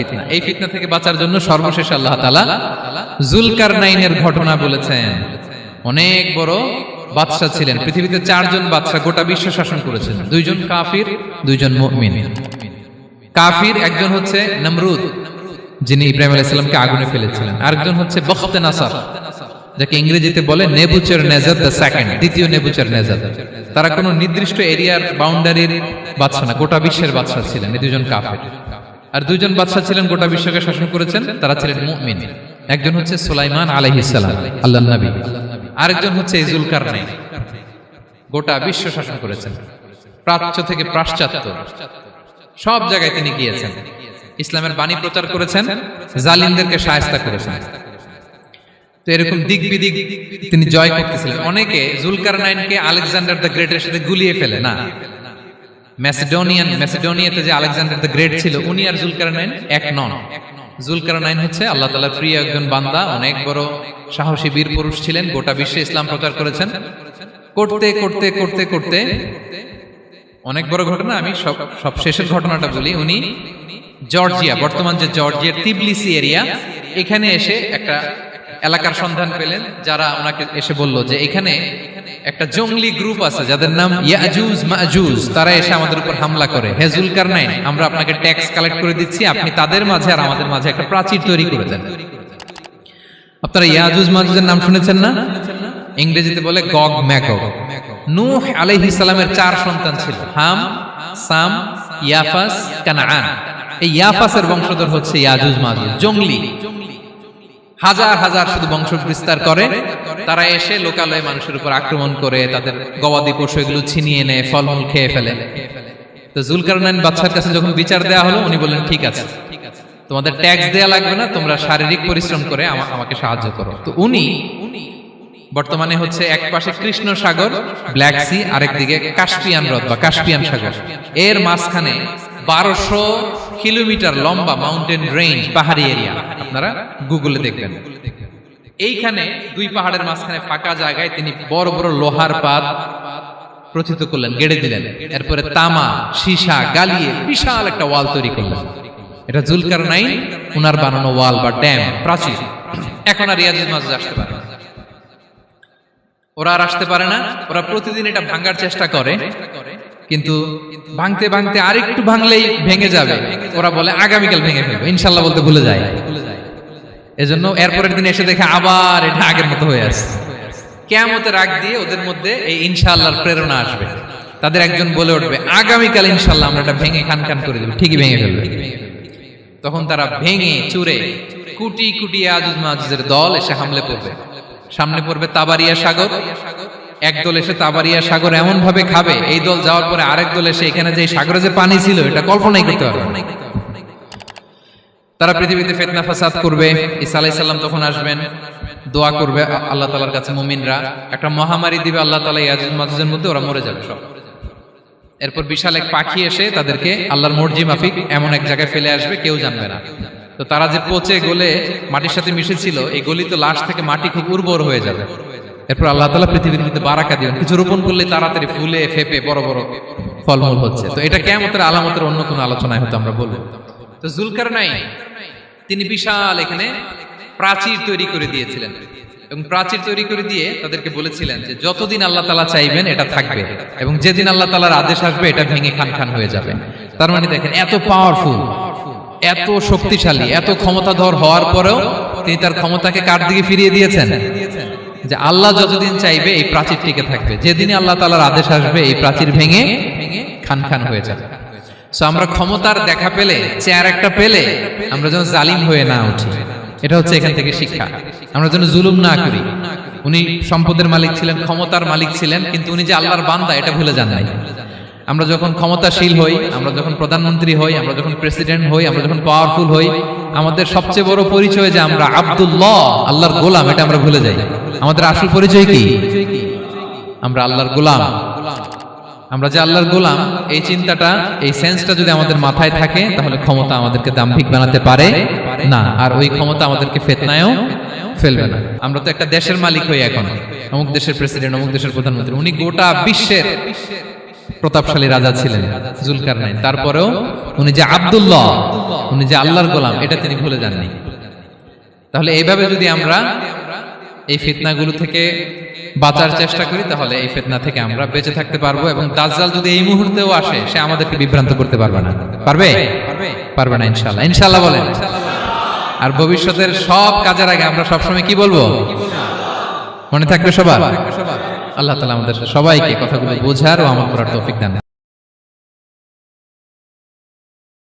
ফিতনা। এই ফিতনা থেকে বাঁচার জন্য সর্বশেষ আল্লাহ তাআলা যুলকারনাইনের ঘটনা বলেছেন। অনেক বড় বাদশা ছিলেন, পৃথিবীতে 4 জন বাদশা গোটা বিশ্ব শাসন করেছেন, 2 জন কাফির 2 জন মুমিন। কাফির একজন হচ্ছে নমরুদ, যিনি ইব্রাহিম আলাইহিস সালামকে আগুনে ফেলেছিলেন, আরেকজন হচ্ছে বখতে নাসার, যাকে ইংরেজিতে বলে নেবুচারনেজার দ্য সেকেন্ড, দ্বিতীয় নেবুচারনেজার। তারা কোনো নির্দিষ্ট এরিয়ার বাউন্ডারির বাদশা না, গোটা বিশ্বের বাদশা ছিলেন এই 2 জন কাফির। আর 2 জন বাদশা ছিলেন গোটা বিশ্বকে শাসন করেছেন, তারা ছিলেন মুমিন। একজন হচ্ছে সুলাইমান আলাইহিস সালাম, আল্লাহর নবী, আরেকজন হচ্ছে যুলকারনাইন, গোটা বিশ্ব শাসন করেছেন, প্রাচ্য থেকে পাশ্চাত্য সব জায়গায় তিনি গিয়েছেন, ইসলামের বাণী প্রচার করেছেন, জালিমদেরকে শায়েস্তা করেছেন। তো এরকম দিক বিদিক তিনি জয় করতেছিলেন। অনেকে যুলকারনাইনকে আলেকজান্ডার দ্য গ্রেটের সাথে গুলিয়ে ফেলে না। ম্যাসিডোনিয়াতে যে আলেকজান্ডার দ্য গ্রেট ছিল, উনি আর যুলকারনাইন এক নন। যুলকারনাইন হচ্ছে আল্লাহ তাআলার প্রিয় একজন বান্দা, অনেক বড় সাহসী বীর পুরুষ ছিলেন, গোটা বিশ্বে ইসলাম প্রচার করেছেন। করতে করতে করতে করতে অনেক বড় ঘটনা, আমি সব শেষের ঘটনাটা বলি। উনি জর্জিয়া, বর্তমান যে জর্জিয়ার তিবলিসি এরিয়া, এখানে এসে একটা এলাকার সন্ধান পেলেন, যারা ওনাকে এসে বলল যে এখানে একটা জঙ্গলি গ্রুপ আছে যাদের নাম ইয়াজুজ মাজুজ, তারা এসে আমাদের উপর হামলা করে। হে যুলকারনাইন, আমরা আপনাকে ট্যাক্স কালেক্ট করে দিচ্ছি, আপনি তাদের মাঝে আর আমাদের মাঝে একটা প্রাচীর তৈরি করে দেন। আপনারা ইয়াজুজ মাজুজের নাম শুনেছেন না? ইংরেজিতে বলে গগ ম্যাগগ। নূহ আলাইহিস সালামের 4 সন্তান ছিল, হাম, সাম, ইয়াফাস, কানাআন। এই ইয়াফাসের বংশধর হচ্ছে ইয়াজুজ মাজুজ, জঙ্গলি, হাজার হাজার শুধু বংশ বিস্তার করে। তারা এসে লোকালয়ে মানুষের উপর আক্রমণ করে, তাদের গবাদি পশু এগুলো ছিনিয়ে নেয়, ফলমূল খেয়ে ফেলে। তো যুলকারনাইন বাদশার কাছে যখন বিচার দেওয়া হলো, উনি বললেন ঠিক আছে, তোমাদের ট্যাক্স দেয়া লাগবে না, তোমরা শারীরিক পরিশ্রম করে আমাকে সাহায্য করো। তো উনি বর্তমানে হচ্ছে এক পাশে কৃষ্ণ সাগর, ব্ল্যাক সি, আরেকদিকে কাস্পিয়ান হ্রদ বা কাস্পিয়ান সাগর, এর মাঝখানে 1200 কিলোমিটার লম্বা মাউন্টেন রেঞ্জ, পাহাড়ি এরিয়া, আপনারা গুগলে দেখবেন। এইখানে 2 পাহাড়ের মাঝখানে ফাঁকা জায়গায় তিনি বড় বড় লোহার পাত প্রথিত করলেন, গেড়ে দিলেন। এরপরে তামা, সীসা গালিয়ে বিশাল একটা ওয়াল তৈরি করলেন। এটা যুলকারনাইন উনার বানানো ওয়াল বা ড্যাম, প্রাচীর। এখন আর ইয়াজুজ মাজুজ আসতে পারে না, ওরা আর আসতে পারে না। ওরা প্রতিদিন এটা ভাঙার চেষ্টা করে, কিন্তু ভাঙতে ভাঙতে আরেকটু ভাঙলেই ভেঙে যাবে। ওরা বলে আগামীকাল ভেঙে ফেলবো, ইনশাল্লাহ বলতে ভুলে যায়। এজন্য এরপরের দিন এসে দেখে আবার এটা আগের মতো হয়ে আছে। কিয়ামতের আগ দিয়ে ওদের মধ্যে এই ইনশাআল্লাহর প্রেরণা আসবে। তাদের একজন বলে উঠবে, আগামীকাল ইনশাআল্লাহ আমরা এটা ভেঙে খান খান করে দেব, ঠিকই ভেঙে ফেলবে। তখন তারা ভেঙে চুরে কুটি কুটি ইয়াজুজ মাজুজের দল এসে হামলে পড়বে। সামনে পড়বে তাবারিয়া সাগর, একদল এসে তাবারিয়া সাগর এমন ভাবে খাবে, এই দল যাওয়ার পরে আরেক দল এসে এখানে যে সাগরে যে পানি ছিল এটা কল্পনাই করতে পারবে না। তারা পৃথিবীতে ফিতনা ফাসাদ করবে। ঈসা আলাইহিস সালাম তখন আসবেন, দোয়া করবে আল্লাহ তাআলার কাছে মুমিনরা, একটা মহামারী দিবে আল্লাহ তাআলা ইয়াজুজ মাজুজের মধ্যে, ওরা মরে যাবে সব। এরপর বিশাল এক পাখি এসে তাদেরকে আল্লাহর মর্জি মাফিক এমন এক জায়গায় ফেলে আসবে, কেউ জানবে না। তো তারা যে পচে গলে মাটির সাথে মিশেছিল, এই গলিত লাশ থেকে মাটি খুব উর্বর হয়ে যাবে। এরপর আল্লাহ তাআলা পৃথিবীর মধ্যে বারাকা দিবেন, কিছু রোপণ করলে তাড়াতাড়ি ফুলে ফেপে বড় বড় ফলমূল হচ্ছে। তো এটা কিয়ামতের আলামতের অন্য কোনো আলোচনায় হয়তো আমরা বলবো। তো যুলকারনাইন তিনি বিশাল এখানে প্রাচীর তৈরি করে দিয়েছিলেন, এবং প্রাচীর তৈরি করে দিয়ে তাদেরকে বলেছিলেন যে যতদিন আল্লাহ তাআলা চাইবেন এটা থাকবে, এবং যেদিন আল্লাহ তাআলার আদেশ আসবে এটা ভেঙে খান খান হয়ে যাবে। তার মানে দেখেন, এত পাওয়ারফুল, এত শক্তিশালী, এত ক্ষমতাধর হওয়ার পরেও তিনি তার ক্ষমতাকে কার দিকে ফিরিয়ে দিয়েছেন? যে আল্লাহ যতদিন চাইবে এই প্রাচীর টিকে থাকবে, যেদিনই আল্লাহ তাআলার আদেশ আসবে এই প্রাচীর ভেঙে খান খান হয়ে যাবে। সো আমরা ক্ষমতার দেখা পেলে, চেয়ার একটা পেলে, আমরা যেন জালিম হয়ে না উঠি, এটা হচ্ছে এখান থেকে শিক্ষা। আমরা যেন জুলুম না করি। উনি সম্পদের মালিক ছিলেন, ক্ষমতার মালিক ছিলেন, কিন্তু উনি যে আল্লাহর বান্দা এটা ভুলে যান নাই। আমরা যখন ক্ষমতাশীল হই, আমরা যখন প্রধানমন্ত্রী হই, আমরা যখন প্রেসিডেন্ট হই, আমরা যখন পাওয়ারফুল হই, আমাদের সবচেয়ে বড় পরিচয় যে আমরা আব্দুল্লাহ, আল্লাহর গোলাম, এটা আমরা ভুলে যাই। আমাদের আসল পরিচয় কি? আমরা আল্লাহর গোলাম। আমরা যে আল্লাহর গোলাম, এই চিন্তাটা, এই সেন্সটা যদি আমাদের মাথায় থাকে, তাহলে ক্ষমতা আমাদেরকে দাম্ভিক বানাতে পারে না, আর ওই ক্ষমতা আমাদেরকে ফিতনায়ও ফেলবে না। আমরা তো একটা দেশের মালিক হই এখন, অমুক দেশের প্রেসিডেন্ট, অমুক দেশের প্রধানমন্ত্রী, উনি গোটা বিশ্বের প্রতাপশালী রাজা ছিলেন জুলকারনাইন, তারপরেও উনি যে আব্দুল্লাহ, উনি যে আল্লাহর গোলাম, এটা তিনি ভুলে যাননি। তাহলে এইভাবে যদি আমরা এই ফিতনাগুলো থেকে বাঁচার চেষ্টা করি, তাহলে এই ফিতনা থেকে আমরা বেঁচে থাকতে পারবো। এবং দাজ্জাল যদি এই মুহূর্তেও আসে, সে আমাদেরকে বিভ্রান্ত করতে পারবে না। পারবে? পারবে না ইনশাআল্লাহ। ইনশাআল্লাহ বলেন। আর ভবিষ্যতের সব কাজের আগে আমরা সবসময় কি বলবো? মনে থাকবে সবার? আল্লাহ তাআলা আমাদের সবাইকে কথাগুলো বোঝার ও আমল করার তৌফিক দান করুন।